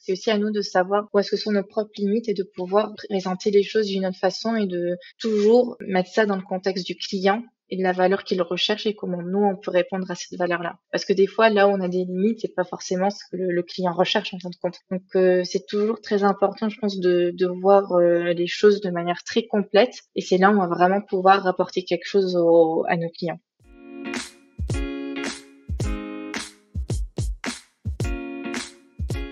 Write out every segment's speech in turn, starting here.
c'est aussi à nous de savoir où est-ce que sont nos propres limites et de pouvoir présenter les choses d'une autre façon et de toujours mettre ça dans le contexte du client et de la valeur qu'il recherche et comment nous, on peut répondre à cette valeur-là. Parce que des fois, là où on a des limites, c'est pas forcément ce que le client recherche en fin de compte. Donc, c'est toujours très important, je pense, de voir les choses de manière très complète. Et c'est là où on va vraiment pouvoir rapporter quelque chose à nos clients.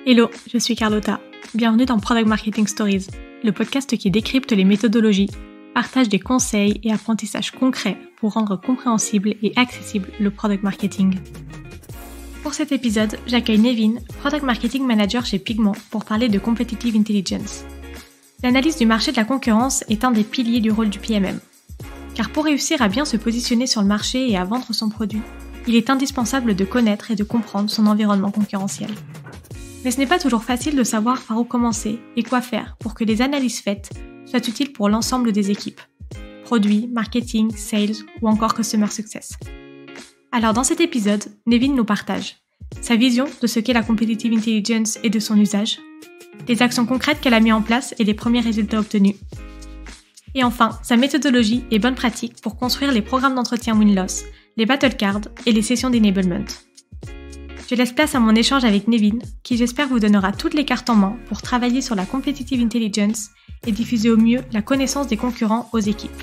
Hello, je suis Carlotta. Bienvenue dans Product Marketing Stories, le podcast qui décrypte les méthodologies, partage des conseils et apprentissages concrets pour rendre compréhensible et accessible le product marketing. Pour cet épisode, j'accueille Nevin, Product Marketing Manager chez Pigment, pour parler de Competitive Intelligence. L'analyse du marché de la concurrence est un des piliers du rôle du PMM. Car pour réussir à bien se positionner sur le marché et à vendre son produit, il est indispensable de connaître et de comprendre son environnement concurrentiel. Mais ce n'est pas toujours facile de savoir par où commencer et quoi faire pour que les analyses faites soient utiles pour l'ensemble des équipes. Produits, marketing, sales ou encore customer success. Alors dans cet épisode, Nevin nous partage sa vision de ce qu'est la competitive intelligence et de son usage, les actions concrètes qu'elle a mises en place et les premiers résultats obtenus. Et enfin, sa méthodologie et bonnes pratiques pour construire les programmes d'entretien win-loss, les battle cards et les sessions d'enablement. Je laisse place à mon échange avec Nevin, qui j'espère vous donnera toutes les cartes en main pour travailler sur la competitive intelligence et diffuser au mieux la connaissance des concurrents aux équipes.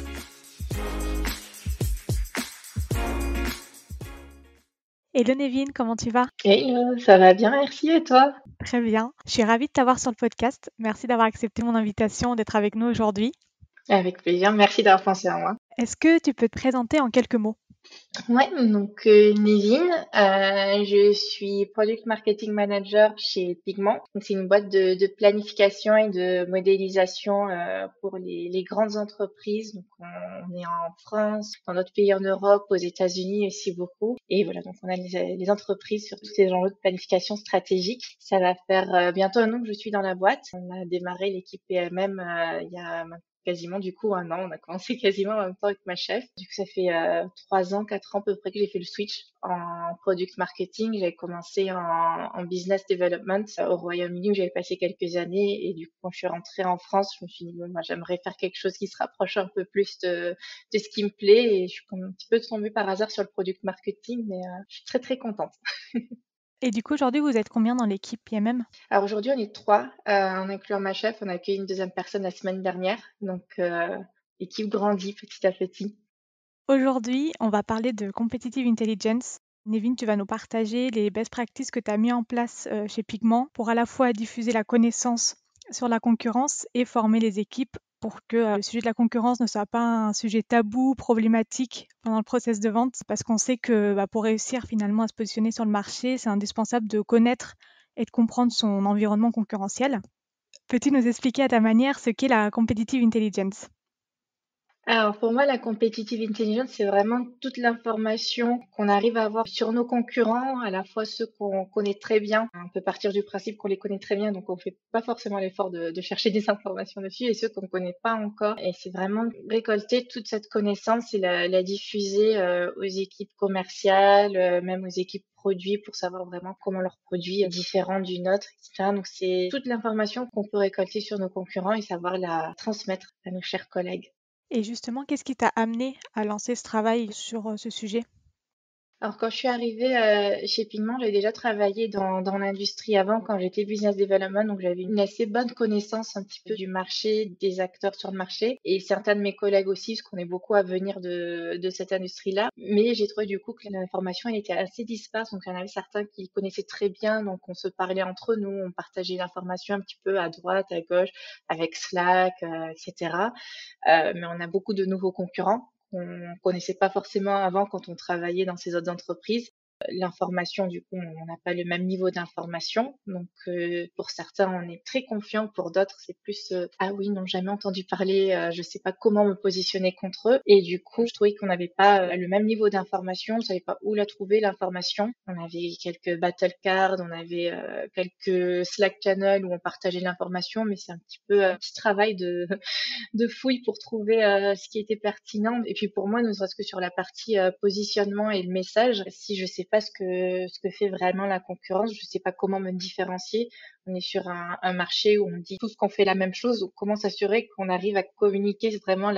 Hello Nevin, comment tu vas ? Hello, ça va bien, merci, et toi ? Très bien. Je suis ravie de t'avoir sur le podcast. Merci d'avoir accepté mon invitation d'être avec nous aujourd'hui. Avec plaisir, merci d'avoir pensé à moi. Est-ce que tu peux te présenter en quelques mots ? Ouais, donc Nevin, je suis Product Marketing Manager chez Pigment. Donc c'est une boîte de planification et de modélisation pour les grandes entreprises. Donc on est en France, dans d'autres pays en Europe, aux États-Unis aussi beaucoup. Et voilà, donc on a les entreprises sur tous ces enjeux de planification stratégique. Ça va faire bientôt un an que je suis dans la boîte. On a démarré l'équipe PMM il y a quasiment du coup un an. On a commencé quasiment en même temps avec ma chef. Du coup, ça fait 3 ans, 4 ans à peu près que j'ai fait le switch en product marketing. J'avais commencé en business development au Royaume-Uni où j'avais passé quelques années. Et du coup, quand je suis rentrée en France, je me suis dit, bon, moi, j'aimerais faire quelque chose qui se rapproche un peu plus de ce qui me plaît. Et je suis un petit peu tombée par hasard sur le product marketing, mais je suis très, très contente. Et du coup, aujourd'hui, vous êtes combien dans l'équipe PMM ? Alors aujourd'hui, on est 3, en incluant ma chef. On a accueilli une deuxième personne la semaine dernière. Donc, l'équipe grandit petit à petit. Aujourd'hui, on va parler de Competitive Intelligence. Nevin, tu vas nous partager les best practices que tu as mis en place chez Pigment pour à la fois diffuser la connaissance sur la concurrence et former les équipes pour que le sujet de la concurrence ne soit pas un sujet tabou, problématique pendant le process de vente, parce qu'on sait que pour réussir finalement à se positionner sur le marché, c'est indispensable de connaître et de comprendre son environnement concurrentiel. Peux-tu nous expliquer à ta manière ce qu'est la Competitive Intelligence ? Alors pour moi, la competitive intelligence, c'est vraiment toute l'information qu'on arrive à avoir sur nos concurrents, à la fois ceux qu'on connaît très bien. On peut partir du principe qu'on les connaît très bien, donc on fait pas forcément l'effort de chercher des informations dessus, et ceux qu'on connaît pas encore. Et c'est vraiment récolter toute cette connaissance et la diffuser aux équipes commerciales, même aux équipes produits pour savoir vraiment comment leur produit est différent du nôtre, etc. Donc c'est toute l'information qu'on peut récolter sur nos concurrents et savoir la transmettre à nos chers collègues. Et justement, qu'est-ce qui t'a amené à lancer ce travail sur ce sujet ? Alors quand je suis arrivée chez Pigment, j'avais déjà travaillé dans l'industrie avant quand j'étais business development, donc j'avais une assez bonne connaissance un petit peu du marché, des acteurs sur le marché et certains de mes collègues aussi, parce qu'on est beaucoup à venir de cette industrie-là. Mais j'ai trouvé du coup que l'information elle était assez disparse, donc il y en avait certains qui connaissaient très bien, donc on se parlait entre nous, on partageait l'information un petit peu à droite, à gauche, avec Slack, etc. Mais on a beaucoup de nouveaux concurrents qu'on connaissait pas forcément avant quand on travaillait dans ces autres entreprises. L'information, du coup, on n'a pas le même niveau d'information. Donc, pour certains, on est très confiant. Pour d'autres, c'est plus ah oui, non, jamais entendu parler. Je sais pas comment me positionner contre eux. Et du coup, je trouvais qu'on n'avait pas le même niveau d'information. On savait pas où la trouver l'information. On avait quelques battle cards, on avait quelques Slack channels où on partageait l'information, mais c'est un petit peu un petit travail de fouille pour trouver ce qui était pertinent. Et puis pour moi, ne serait-ce que sur la partie positionnement et le message, si je sais sais pas ce que fait vraiment la concurrence, je sais pas comment me différencier. On est sur un marché où on dit tous qu'on fait la même chose, donc comment s'assurer qu'on arrive à communiquer vraiment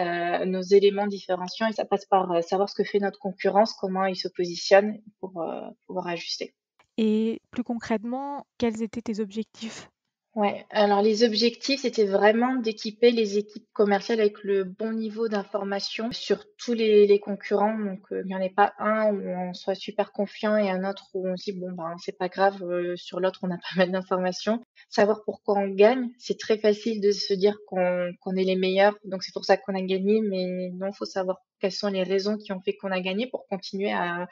nos éléments différenciants, et ça passe par savoir ce que fait notre concurrence, comment ils se positionnent pour pouvoir ajuster. Et plus concrètement, quels étaient tes objectifs? Ouais, alors les objectifs, c'était vraiment d'équiper les équipes commerciales avec le bon niveau d'information sur tous les concurrents. Donc, il n'y en ait pas un où on soit super confiant et un autre où on se dit, bon, ben, c'est pas grave, sur l'autre, on a pas mal d'informations. Savoir pourquoi on gagne, c'est très facile de se dire qu'on est les meilleurs, donc c'est pour ça qu'on a gagné, mais non, faut savoir quelles sont les raisons qui ont fait qu'on a gagné pour continuer à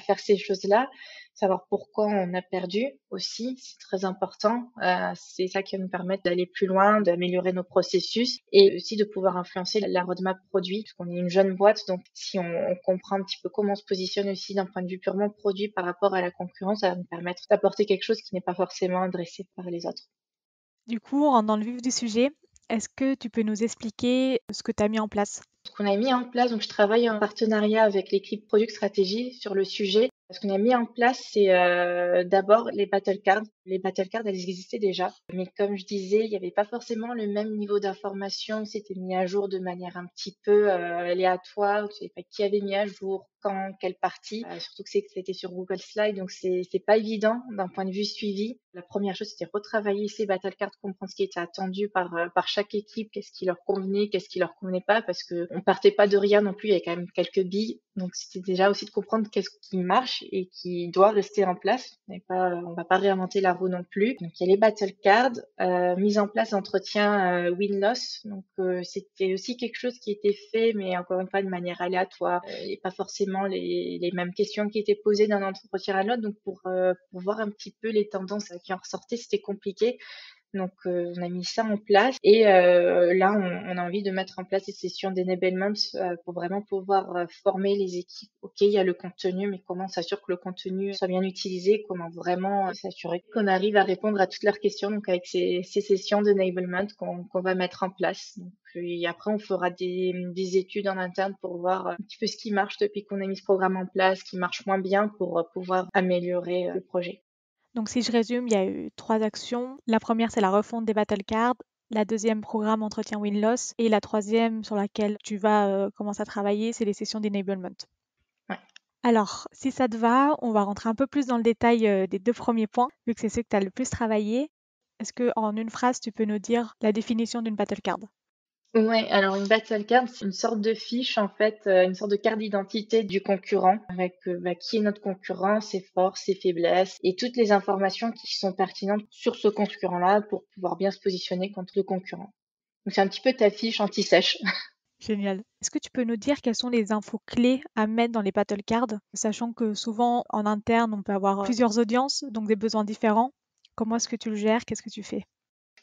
faire ces choses-là. Savoir pourquoi on a perdu aussi, c'est très important. C'est ça qui va nous permettre d'aller plus loin, d'améliorer nos processus et aussi de pouvoir influencer la roadmap produit, puisqu'on est une jeune boîte. Donc, si on comprend un petit peu comment on se positionne aussi d'un point de vue purement produit par rapport à la concurrence, ça va nous permettre d'apporter quelque chose qui n'est pas forcément adressé par les autres. Du coup, on rentre dans le vif du sujet. Est-ce que tu peux nous expliquer ce que tu as mis en place? Ce qu'on a mis en place, donc je travaille en partenariat avec l'équipe Product Strategy sur le sujet. Ce qu'on a mis en place, c'est d'abord les battle cards. Les battle cards, elles existaient déjà, mais comme je disais, il n'y avait pas forcément le même niveau d'information. C'était mis à jour de manière un petit peu aléatoire. Tu ne savais pas qui avait mis à jour, quand, quelle partie. Surtout que c'était sur Google Slide, donc c'est pas évident d'un point de vue suivi. La première chose, c'était retravailler ces battle cards, comprendre ce qui était attendu par chaque équipe, qu'est-ce qui leur convenait, qu'est-ce qui leur convenait pas, parce que on partait pas de rien non plus, il y avait quand même quelques billes. Donc c'était déjà aussi de comprendre qu'est-ce qui marche et qui doit rester en place. On va pas réinventer la roue non plus. Donc il y a les battle cards, mise en place d'entretien win-loss. Donc c'était aussi quelque chose qui était fait, mais encore une fois de manière aléatoire, et pas forcément les mêmes questions qui étaient posées d'un entretien à l'autre. Donc pour voir un petit peu les tendances qui en ressortaient, c'était compliqué. Donc, on a mis ça en place et là, on a envie de mettre en place des sessions d'enablement pour vraiment pouvoir former les équipes. OK, il y a le contenu, mais comment on s'assure que le contenu soit bien utilisé? Comment vraiment s'assurer qu'on arrive à répondre à toutes leurs questions? Donc, avec ces sessions d'enablement qu'on va mettre en place. Donc, et après, on fera des études en interne pour voir un petit peu ce qui marche depuis qu'on a mis ce programme en place, ce qui marche moins bien pour pouvoir améliorer le projet. Donc si je résume, il y a eu 3 actions. La première, c'est la refonte des battle cards. La deuxième, programme entretien win-loss. Et la troisième, sur laquelle tu vas commencer à travailler, c'est les sessions d'enablement. Ouais. Alors, si ça te va, on va rentrer un peu plus dans le détail des 2 premiers points, vu que c'est ceux que tu as le plus travaillé. Est-ce que en une phrase, tu peux nous dire la définition d'une battle card? Ouais, alors une battle card, c'est une sorte de fiche, en fait, une sorte de carte d'identité du concurrent avec qui est notre concurrent, ses forces, ses faiblesses et toutes les informations qui sont pertinentes sur ce concurrent-là pour pouvoir bien se positionner contre le concurrent. Donc c'est un petit peu ta fiche anti-sèche. Génial. Est-ce que tu peux nous dire quelles sont les infos clés à mettre dans les battle cards, sachant que souvent en interne, on peut avoir plusieurs audiences, donc des besoins différents. Comment est-ce que tu le gères? Qu'est-ce que tu fais?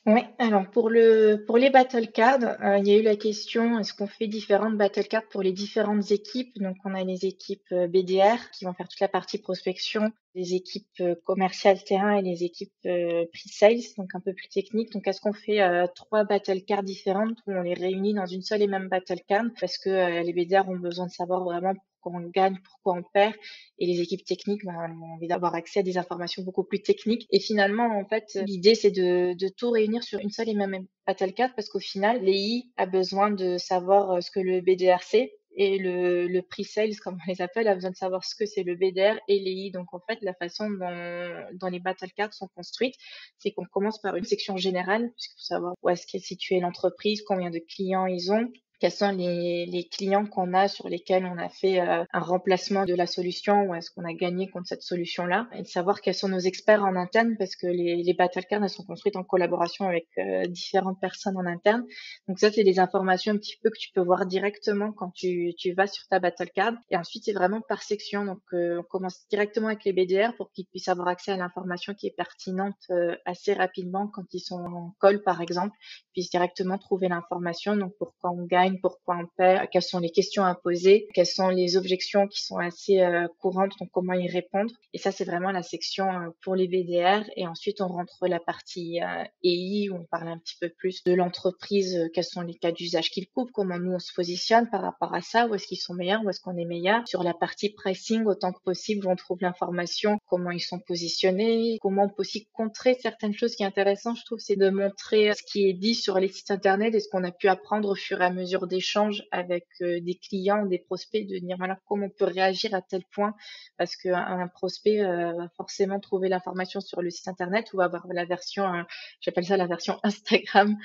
Oui, alors pour les battle cards, il y a eu la question, est-ce qu'on fait différentes battle cards pour les différentes équipes? Donc on a les équipes BDR qui vont faire toute la partie prospection, les équipes commerciales terrain et les équipes pre-sales, donc un peu plus techniques. Donc est-ce qu'on fait 3 battle cards différentes où on les réunit dans une seule et même battle card? Parce que les BDR ont besoin de savoir vraiment pourquoi on gagne, pourquoi on perd, et les équipes techniques ont envie d'avoir accès à des informations beaucoup plus techniques. Et finalement, en fait, l'idée, c'est de tout réunir sur une seule et même battle card parce qu'au final, l'EI a besoin de savoir ce que le BDR sait. Et le pre-sales, comme on les appelle, a besoin de savoir ce que c'est le BDR et l'EI. Donc, en fait, la façon dont les battle cards sont construites, c'est qu'on commence par une section générale, puisqu'il faut savoir où est-ce qu'est située l'entreprise, combien de clients ils ont, quels sont les clients qu'on a sur lesquels on a fait un remplacement de la solution ou est-ce qu'on a gagné contre cette solution-là, et de savoir quels sont nos experts en interne parce que les battle cards elles sont construites en collaboration avec différentes personnes en interne. Donc ça, c'est des informations un petit peu que tu peux voir directement quand tu vas sur ta battle card. Et ensuite, c'est vraiment par section. Donc on commence directement avec les BDR pour qu'ils puissent avoir accès à l'information qui est pertinente assez rapidement quand ils sont en call, par exemple, ils puissent directement trouver l'information. Donc pourquoi on gagne, gagne, pourquoi on perd, quelles sont les questions à poser, quelles sont les objections qui sont assez courantes, donc comment y répondre. Et ça, c'est vraiment la section pour les BDR. Et ensuite, on rentre la partie EI où on parle un petit peu plus de l'entreprise, quels sont les cas d'usage qu'ils couvrent, comment nous on se positionne par rapport à ça, où est-ce qu'ils sont meilleurs, où est-ce qu'on est meilleur. Sur la partie pricing, autant que possible, on trouve l'information, comment ils sont positionnés, comment on peut aussi contrer certaines choses qui est intéressant, je trouve, c'est de montrer ce qui est dit sur les sites internet et ce qu'on a pu apprendre au fur et à mesure d'échanges avec des clients, des prospects, de dire voilà comment on peut réagir à tel point, parce qu'un prospect va forcément trouver l'information sur le site internet ou avoir la version, j'appelle ça la version Instagram,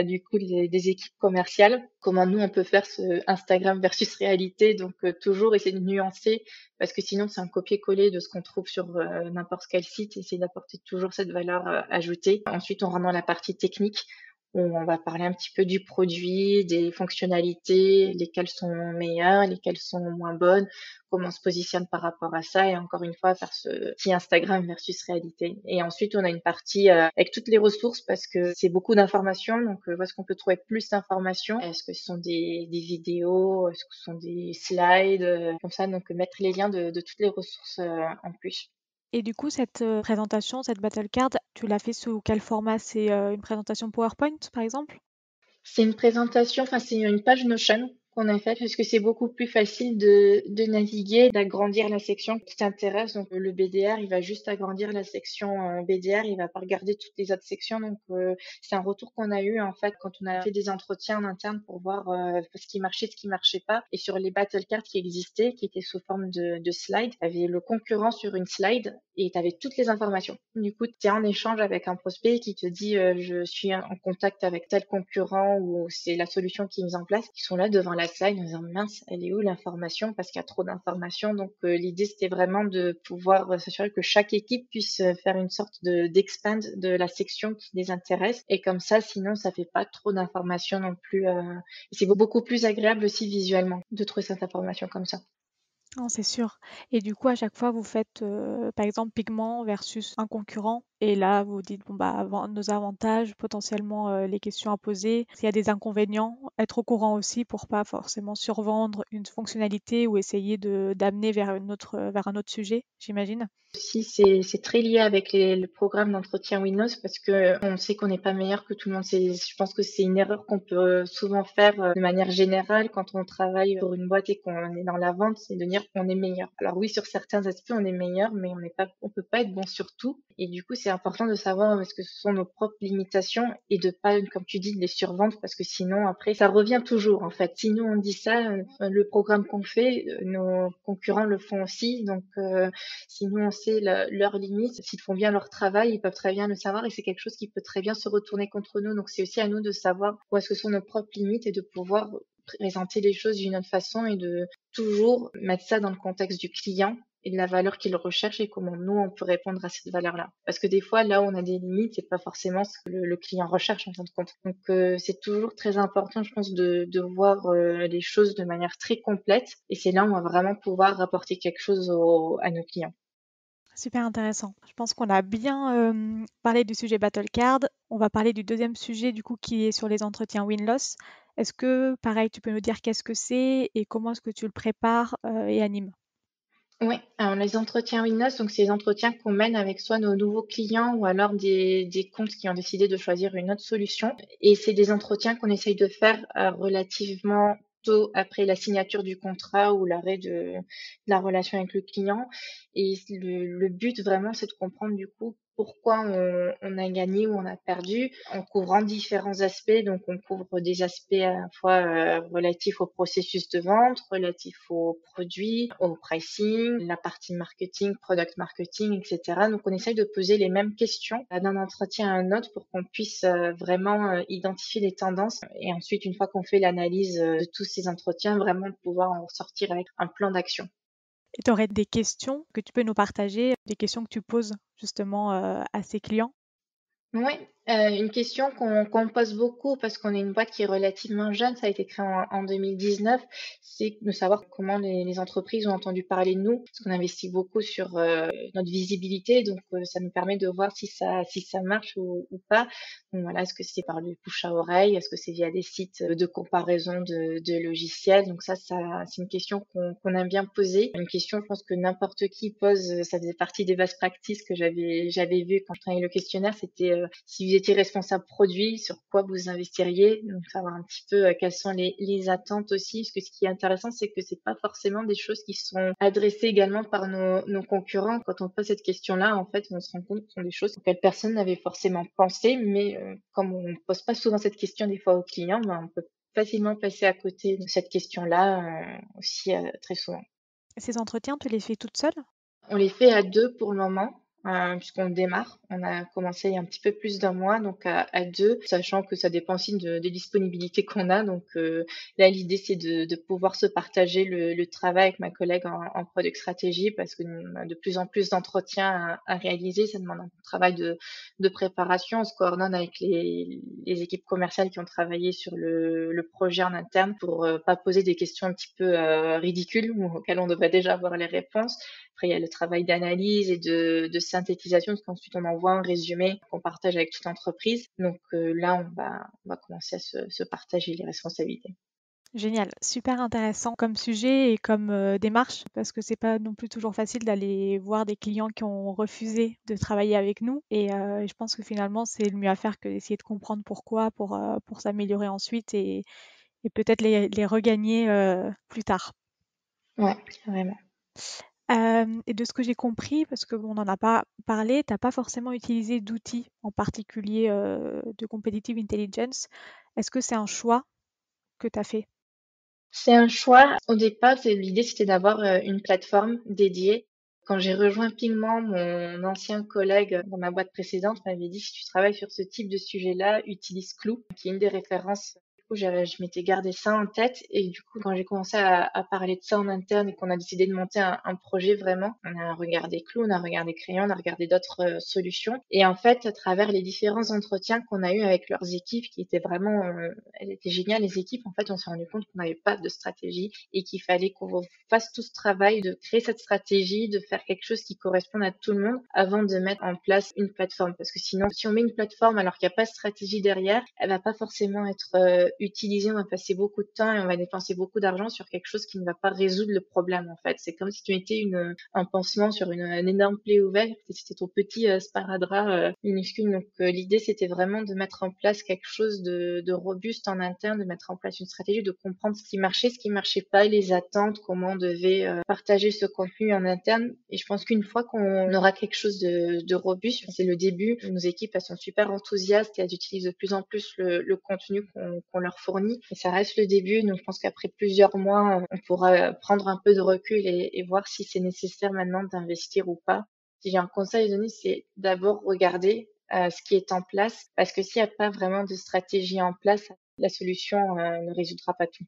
du coup des équipes commerciales. Comment nous on peut faire ce Instagram versus réalité, donc toujours essayer de nuancer, parce que sinon c'est un copier-coller de ce qu'on trouve sur n'importe quel site, essayer d'apporter toujours cette valeur ajoutée. Ensuite, on rentre dans la partie technique, où on va parler un petit peu du produit, des fonctionnalités, lesquelles sont meilleures, lesquelles sont moins bonnes, comment on se positionne par rapport à ça, et encore une fois, faire ce petit Instagram versus réalité. Et ensuite, on a une partie avec toutes les ressources, parce que c'est beaucoup d'informations, donc où est-ce qu'on peut trouver plus d'informations? Est-ce que ce sont des vidéos? Est-ce que ce sont des slides? Comme ça, donc mettre les liens de toutes les ressources en plus. Et du coup, cette présentation, cette battle card, tu l'as fait sous quel format? C'est une présentation PowerPoint, par exemple? C'est une présentation, enfin c'est une page Notion qu'on a faite parce que c'est beaucoup plus facile de naviguer, d'agrandir la section qui t'intéresse. Donc le BDR, il va juste agrandir la section BDR, il va pas regarder toutes les autres sections. Donc c'est un retour qu'on a eu en fait quand on a fait des entretiens en interne pour voir ce qui marchait, ce qui marchait pas. Et sur les battle cards qui existaient, qui étaient sous forme de slides, tu avais le concurrent sur une slide et tu avais toutes les informations. Du coup, tu es en échange avec un prospect qui te dit je suis en contact avec tel concurrent ou c'est la solution qui est mise en place. Ils sont là devant la slide en disant mince, elle est où l'information parce qu'il y a trop d'informations. Donc l'idée c'était vraiment de pouvoir s'assurer que chaque équipe puisse faire une sorte d'expand de la section qui les intéresse et comme ça sinon ça fait pas trop d'informations non plus. C'est beaucoup plus agréable aussi visuellement de trouver cette information comme ça. Non, c'est sûr. Et du coup, à chaque fois, vous faites, par exemple, Pigment versus un concurrent. Et là, vous dites, bon, bah, nos avantages, potentiellement les questions à poser. S'il y a des inconvénients, être au courant aussi pour pas forcément survendre une fonctionnalité ou essayer d'amener vers un autre sujet, j'imagine. Aussi, c'est très lié avec le programme d'entretien Windows parce que on sait qu'on n'est pas meilleur que tout le monde. Je pense que c'est une erreur qu'on peut souvent faire de manière générale quand on travaille pour une boîte et qu'on est dans la vente, c'est de dire qu'on est meilleur. Alors oui, sur certains aspects, on est meilleur, mais on peut pas être bon sur tout. Et du coup, c'est important de savoir ce que ce sont nos propres limitations et de pas, comme tu dis, de les survendre parce que sinon, après, ça revient toujours, en fait. Si nous, on dit ça, le programme qu'on fait, nos concurrents le font aussi. Donc, si nous, on sait leurs limites, s'ils font bien leur travail, ils peuvent très bien le savoir et c'est quelque chose qui peut très bien se retourner contre nous. Donc, c'est aussi à nous de savoir où est-ce que sont nos propres limites et de pouvoir présenter les choses d'une autre façon et de toujours mettre ça dans le contexte du client et de la valeur qu'il recherche et comment nous, on peut répondre à cette valeur-là. Parce que des fois, là où on a des limites, c'est pas forcément ce que le client recherche en fin de compte. Donc, c'est toujours très important, je pense, de voir les choses de manière très complète et c'est là où on va vraiment pouvoir apporter quelque chose à nos clients. Super intéressant. Je pense qu'on a bien parlé du sujet Battle Card. On va parler du deuxième sujet du coup qui est sur les entretiens win-loss. Est-ce que, pareil, tu peux nous dire qu'est-ce que c'est et comment est-ce que tu le prépares et animes? Oui, alors les entretiens Windows, donc c'est les entretiens qu'on mène avec soit nos nouveaux clients ou alors des comptes qui ont décidé de choisir une autre solution. Et c'est des entretiens qu'on essaye de faire relativement tôt après la signature du contrat ou l'arrêt de la relation avec le client. Et le but vraiment, c'est de comprendre du coup pourquoi on a gagné ou on a perdu en couvrant différents aspects. Donc, on couvre des aspects à la fois relatifs au processus de vente, relatifs aux produits, au pricing, la partie marketing, product marketing, etc. Donc, on essaye de poser les mêmes questions d'un entretien à un autre pour qu'on puisse vraiment identifier les tendances. Et ensuite, une fois qu'on fait l'analyse de tous ces entretiens, vraiment pouvoir en sortir avec un plan d'action. Et tu aurais des questions que tu peux nous partager, des questions que tu poses justement à ces clients? Oui, Une question qu'on me pose beaucoup parce qu'on est une boîte qui est relativement jeune, ça a été créé en 2019, c'est de savoir comment les entreprises ont entendu parler de nous. Parce qu'on investit beaucoup sur notre visibilité, donc ça nous permet de voir si ça marche ou pas. Donc voilà, est-ce que c'est par le bouche à oreille? Est-ce que c'est via des sites de comparaison de logiciels? Donc ça c'est une question qu'on aime bien poser. Une question, je pense que n'importe qui pose, ça faisait partie des best practices que j'avais vu quand je travaillais le questionnaire, c'était si vous étiez responsable produit, sur quoi vous investiriez, donc savoir un petit peu quelles sont les attentes aussi, parce que ce qui est intéressant, c'est que c'est pas forcément des choses qui sont adressées également par nos concurrents. Quand on pose cette question-là, en fait, on se rend compte que ce sont des choses auxquelles personne n'avait forcément pensé, mais comme on pose pas souvent cette question des fois aux clients, ben, on peut facilement passer à côté de cette question-là aussi très souvent. Ces entretiens, tu les fais toute seule? On les fait à 2 pour le moment, puisqu'on démarre. On a commencé il y a un petit peu plus d'un mois, donc à 2, sachant que ça dépend aussi des disponibilités qu'on a. Donc là, l'idée, c'est de pouvoir se partager le travail avec ma collègue en product stratégie parce qu'on a de plus en plus d'entretiens à réaliser. Ça demande un travail de préparation. On se coordonne avec les équipes commerciales qui ont travaillé sur le projet en interne pour pas poser des questions un petit peu ridicules ou auxquelles on devrait déjà avoir les réponses. Après, il y a le travail d'analyse et de synthétisation, parce qu'ensuite, on envoie un résumé qu'on partage avec toute l'entreprise. Donc là, on va commencer à se partager les responsabilités. Génial, super intéressant comme sujet et comme démarche, parce que c'est pas non plus toujours facile d'aller voir des clients qui ont refusé de travailler avec nous. Et je pense que finalement, c'est le mieux à faire que d'essayer de comprendre pourquoi, pour s'améliorer ensuite et peut-être les regagner plus tard. Ouais, vraiment. Et de ce que j'ai compris, parce qu'on n'en a pas parlé, tu n'as pas forcément utilisé d'outils en particulier de competitive intelligence. Est-ce que c'est un choix que tu as fait? C'est un choix. Au départ, l'idée, c'était d'avoir une plateforme dédiée. Quand j'ai rejoint Pigment, mon ancien collègue dans ma boîte précédente m'avait dit, si tu travailles sur ce type de sujet-là, utilise Clou, qui est une des références. Du coup, je m'étais gardé ça en tête et du coup, quand j'ai commencé à parler de ça en interne et qu'on a décidé de monter un projet vraiment, on a regardé Clou, on a regardé Crayon, on a regardé d'autres solutions. Et en fait, à travers les différents entretiens qu'on a eus avec leurs équipes, qui étaient vraiment, elles étaient géniales, les équipes, en fait, on s'est rendu compte qu'on n'avait pas de stratégie et qu'il fallait qu'on fasse tout ce travail de créer cette stratégie, de faire quelque chose qui corresponde à tout le monde avant de mettre en place une plateforme. Parce que sinon, si on met une plateforme alors qu'il n'y a pas de stratégie derrière, elle va pas forcément être utilisée. On va passer beaucoup de temps et on va dépenser beaucoup d'argent sur quelque chose qui ne va pas résoudre le problème, en fait. C'est comme si tu mettais un pansement sur un énorme plaie ouverte et c'était ton petit sparadrap minuscule. Donc, l'idée, c'était vraiment de mettre en place quelque chose de robuste en interne, de mettre en place une stratégie, de comprendre ce qui marchait pas, les attentes, comment on devait partager ce contenu en interne. Et je pense qu'une fois qu'on aura quelque chose de robuste, c'est le début. Nos équipes, elles sont super enthousiastes et elles utilisent de plus en plus le contenu qu'on leur fournit. Et ça reste le début. Donc, je pense qu'après plusieurs mois, on pourra prendre un peu de recul et voir si c'est nécessaire maintenant d'investir ou pas. Si j'ai un conseil à donner, c'est d'abord regarder ce qui est en place, parce que s'il n'y a pas vraiment de stratégie en place, la solution ne résoudra pas tout.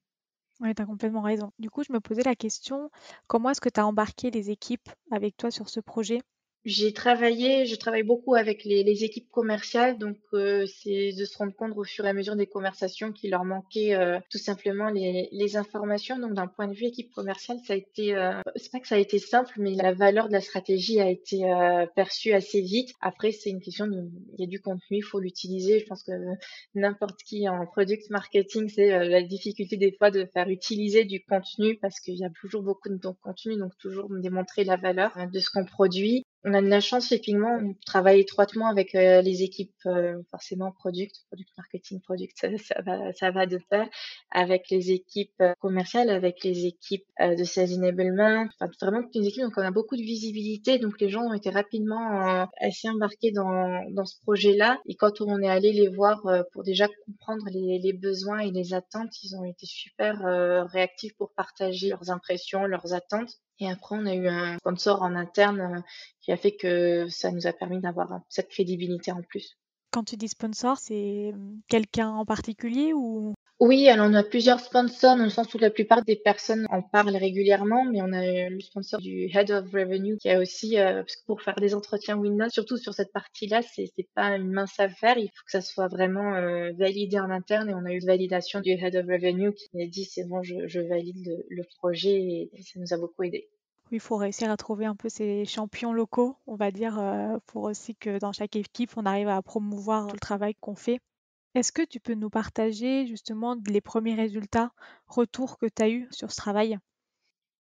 Oui, tu as complètement raison. Du coup, je me posais la question, comment est-ce que tu as embarqué les équipes avec toi sur ce projet? Je travaille beaucoup avec les équipes commerciales, donc c'est de se rendre compte au fur et à mesure des conversations qu'il leur manquait tout simplement les informations. Donc d'un point de vue équipe commerciale, ça a été, c'est pas que ça a été simple, mais la valeur de la stratégie a été perçue assez vite. Après, c'est une question il y a du contenu, il faut l'utiliser. Je pense que n'importe qui en product marketing, c'est la difficulté des fois de faire utiliser du contenu parce qu'il y a toujours beaucoup de contenu, donc toujours démontrer la valeur de ce qu'on produit. On a de la chance, effectivement, on travaille étroitement avec les équipes, forcément product marketing, product, ça va de pair, avec les équipes commerciales, avec les équipes de sales enablement, enfin vraiment toutes les équipes. Donc on a beaucoup de visibilité, donc les gens ont été rapidement assez embarqués dans ce projet-là. Et quand on est allé les voir pour déjà comprendre les besoins et les attentes, ils ont été super réactifs pour partager leurs impressions, leurs attentes. Et après, on a eu un sponsor en interne qui a fait que ça nous a permis d'avoir cette crédibilité en plus. Quand tu dis sponsor, c'est quelqu'un en particulier ou... Oui, alors on a plusieurs sponsors dans le sens où la plupart des personnes en parlent régulièrement, mais on a le sponsor du Head of Revenue qui a aussi, parce que pour faire des entretiens Windows, surtout sur cette partie-là, c'est pas une mince affaire. Il faut que ça soit vraiment validé en interne et on a eu validation du Head of Revenue qui a dit c'est bon, je valide le projet et ça nous a beaucoup aidé. Oui, il faut réussir à trouver un peu ces champions locaux, on va dire, pour aussi que dans chaque équipe, on arrive à promouvoir tout le travail qu'on fait. Est-ce que tu peux nous partager justement les premiers résultats, retours que tu as eus sur ce travail?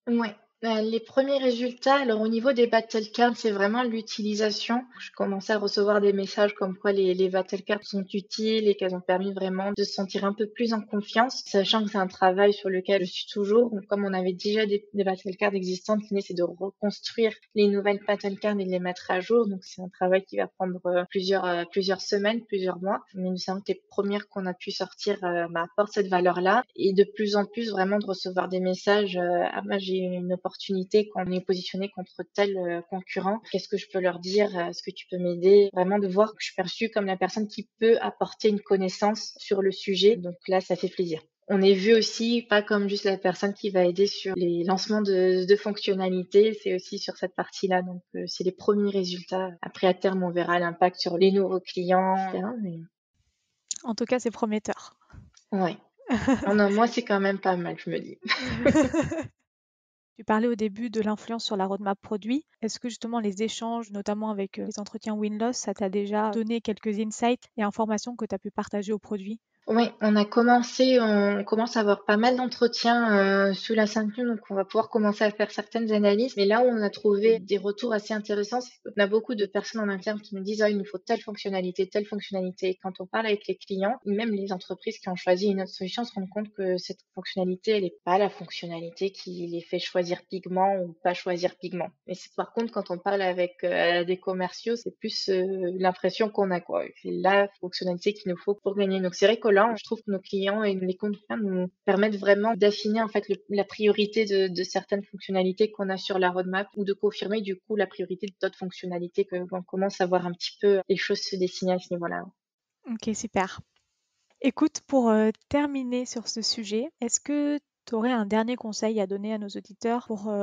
Ouais, les premiers résultats, alors au niveau des battle cards, c'est vraiment l'utilisation. Je commençais à recevoir des messages comme quoi les battle cards sont utiles et qu'elles ont permis vraiment de se sentir un peu plus en confiance, sachant que c'est un travail sur lequel je suis toujours. Donc, comme on avait déjà des battle cards existantes, l'idée c'est de reconstruire les nouvelles battle cards et de les mettre à jour. Donc c'est un travail qui va prendre plusieurs semaines, plusieurs mois. Mais nous savons que les premières qu'on a pu sortir apportent cette valeur-là et de plus en plus vraiment de recevoir des messages ah bah j'ai une opportunité quand on est positionné contre tel concurrent, qu'est-ce que je peux leur dire, est-ce que tu peux m'aider, vraiment de voir que je suis perçue comme la personne qui peut apporter une connaissance sur le sujet, donc là ça fait plaisir. On est vu aussi pas comme juste la personne qui va aider sur les lancements de fonctionnalités, c'est aussi sur cette partie-là. Donc c'est les premiers résultats. Après à terme on verra l'impact sur les nouveaux clients, etc. Mais En tout cas, c'est prometteur. ouais. En un mois c'est quand même pas mal, je me dis. Tu parlais au début de l'influence sur la roadmap produit. Est-ce que justement les échanges, notamment avec les entretiens win-loss, ça t'a déjà donné quelques insights et informations que tu as pu partager au produit? Oui, on commence à avoir pas mal d'entretiens sous la ceinture, donc on va pouvoir commencer à faire certaines analyses. Mais là où on a trouvé des retours assez intéressants, c'est qu'on a beaucoup de personnes en interne qui nous disent ah, il nous faut telle fonctionnalité, telle fonctionnalité. Et quand on parle avec les clients, même les entreprises qui ont choisi une autre solution se rendent compte que cette fonctionnalité, elle n'est pas la fonctionnalité qui les fait choisir Pigment ou pas choisir Pigment. Mais c'est par contre quand on parle avec des commerciaux, c'est plus l'impression qu'on a quoi. C'est la fonctionnalité qu'il nous faut pour gagner. Donc c'est vrai que là, je trouve que nos clients et les comptes clients nous permettent vraiment d'affiner en fait la priorité de certaines fonctionnalités qu'on a sur la roadmap ou de confirmer du coup la priorité d'autres fonctionnalités que on commence à voir un petit peu les choses se dessiner à ce niveau-là. Ok, super. Écoute, pour terminer sur ce sujet, est-ce que tu aurais un dernier conseil à donner à nos auditeurs pour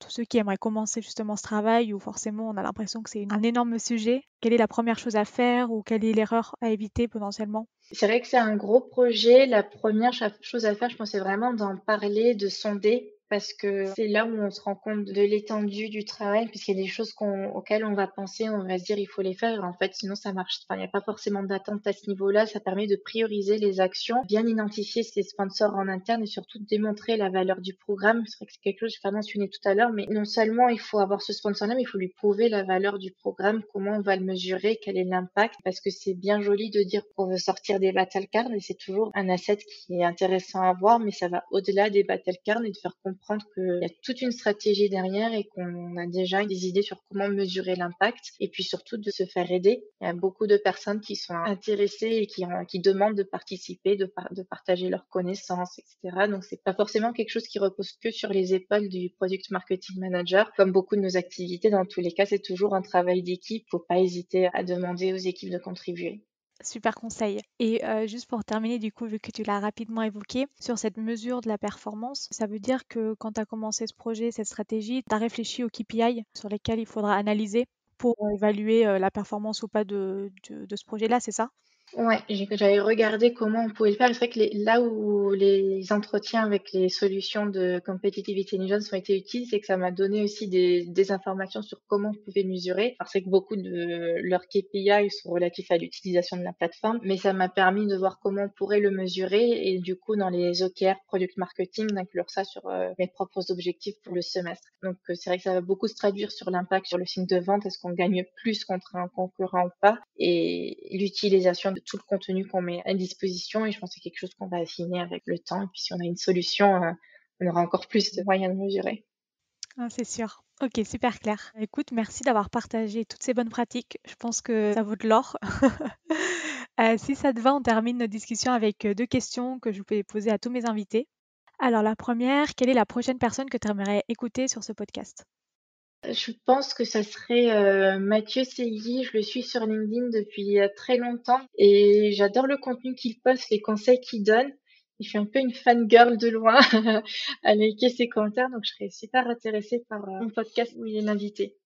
tous ceux qui aimeraient commencer justement ce travail ou forcément on a l'impression que c'est un énorme sujet? Quelle est la première chose à faire ou quelle est l'erreur à éviter potentiellement? C'est vrai que c'est un gros projet. La première chose à faire, je pense, c'est vraiment d'en parler, de sonder, parce que c'est là où on se rend compte de l'étendue du travail, puisqu'il y a des choses auxquelles on va penser, on va se dire il faut les faire. En fait, sinon ça marche. Enfin, il n'y a pas forcément d'attente à ce niveau-là. Ça permet de prioriser les actions, bien identifier ses sponsors en interne et surtout de démontrer la valeur du programme. C'est vrai que c'est quelque chose que j'ai pas mentionné tout à l'heure, mais non seulement il faut avoir ce sponsor-là, mais il faut lui prouver la valeur du programme, comment on va le mesurer, quel est l'impact, parce que c'est bien joli de dire qu'on veut sortir des battle cards et c'est toujours un asset qui est intéressant à voir, mais ça va au-delà des battle cards et de faire comprendre qu'il y a toute une stratégie derrière et qu'on a déjà des idées sur comment mesurer l'impact et puis surtout de se faire aider. Il y a beaucoup de personnes qui sont intéressées et qui demandent de participer, de partager leurs connaissances, etc. Donc c'est pas forcément quelque chose qui repose que sur les épaules du product marketing manager. Comme beaucoup de nos activités, dans tous les cas, c'est toujours un travail d'équipe. Faut pas hésiter à demander aux équipes de contribuer. Super conseil. Et juste pour terminer, du coup, vu que tu l'as rapidement évoqué, sur cette mesure de la performance, ça veut dire que quand tu as commencé ce projet, cette stratégie, tu as réfléchi aux KPI sur lesquels il faudra analyser pour évaluer la performance ou pas de ce projet-là, c'est ça? Ouais, j'avais regardé comment on pouvait le faire. C'est vrai que là où les entretiens avec les solutions de competitive intelligence ont été utiles, c'est que ça m'a donné aussi des informations sur comment on pouvait mesurer. Alors c'est que beaucoup de leurs KPI sont relatifs à l'utilisation de la plateforme, mais ça m'a permis de voir comment on pourrait le mesurer et du coup dans les OKR Product Marketing d'inclure ça sur mes propres objectifs pour le semestre. Donc c'est vrai que ça va beaucoup se traduire sur l'impact sur le signe de vente, est-ce qu'on gagne plus contre un concurrent ou pas, et l'utilisation de tout le contenu qu'on met à disposition. Et je pense que c'est quelque chose qu'on va affiner avec le temps. Et puis si on a une solution, on aura encore plus de moyens de mesurer. Ah, c'est sûr. Ok, super clair. Écoute, merci d'avoir partagé toutes ces bonnes pratiques. Je pense que ça vaut de l'or. Si ça te va, on termine notre discussion avec deux questions que je vais poser à tous mes invités. Alors la première, quelle est la prochaine personne que tu aimerais écouter sur ce podcast? Je pense que ça serait Mathieu Segui. Je le suis sur LinkedIn depuis très longtemps et j'adore le contenu qu'il poste, les conseils qu'il donne. Je suis un peu une fangirl de loin à liker ses commentaires, donc je serais super intéressée par un podcast où il est invité.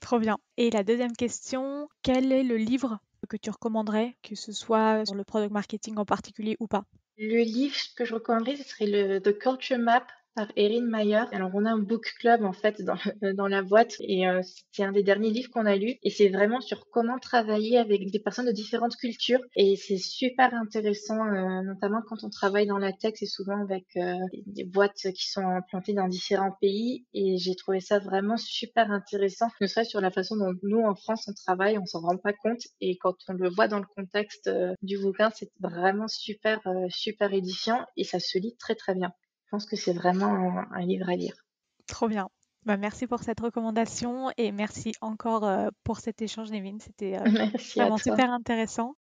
Trop bien. Et la deuxième question, quel est le livre que tu recommanderais, que ce soit sur le product marketing en particulier ou pas? Le livre que je recommanderais, ce serait le The Culture Map par Erin Meyer. Alors, on a un book club, en fait, dans la boîte et c'est un des derniers livres qu'on a lu et c'est vraiment sur comment travailler avec des personnes de différentes cultures et c'est super intéressant, notamment quand on travaille dans la tech, c'est souvent avec des boîtes qui sont implantées dans différents pays et j'ai trouvé ça vraiment super intéressant, ne serait-ce sur la façon dont nous, en France, on travaille, on s'en rend pas compte et quand on le voit dans le contexte du bouquin, c'est vraiment super édifiant et ça se lit très très bien. Je pense que c'est vraiment un livre à lire. Trop bien. Merci pour cette recommandation et merci encore pour cet échange, Nevin. C'était Merci à vraiment toi. super intéressant.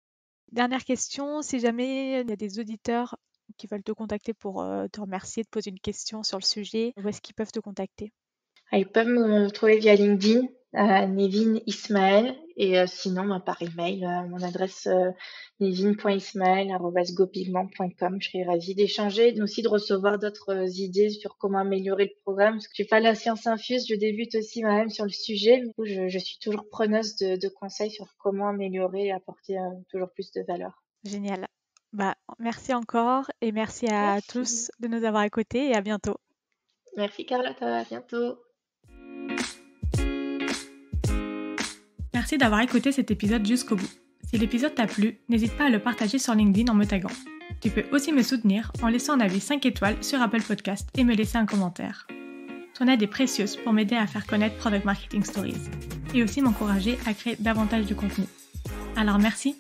Dernière question, si jamais il y a des auditeurs qui veulent te contacter pour te remercier, te poser une question sur le sujet, où est-ce qu'ils peuvent te contacter? Ils peuvent me trouver via LinkedIn, Nevin Ismaël, et sinon par email, mon adresse nevin.ismael@gopigment.com. Je serais ravie d'échanger, mais aussi de recevoir d'autres idées sur comment améliorer le programme. Parce que je suis pas la science infuse, je débute aussi moi-même sur le sujet. Du coup, je suis toujours preneuse de conseils sur comment améliorer et apporter toujours plus de valeur. Génial. Merci encore et merci à tous Merci. de nous avoir écoutés et à bientôt. Merci Carlotte, à bientôt. Merci d'avoir écouté cet épisode jusqu'au bout. Si l'épisode t'a plu, n'hésite pas à le partager sur LinkedIn en me taguant. Tu peux aussi me soutenir en laissant un avis 5 étoiles sur Apple Podcast et me laisser un commentaire. Ton aide est précieuse pour m'aider à faire connaître Product Marketing Stories et aussi m'encourager à créer davantage de contenu. Alors merci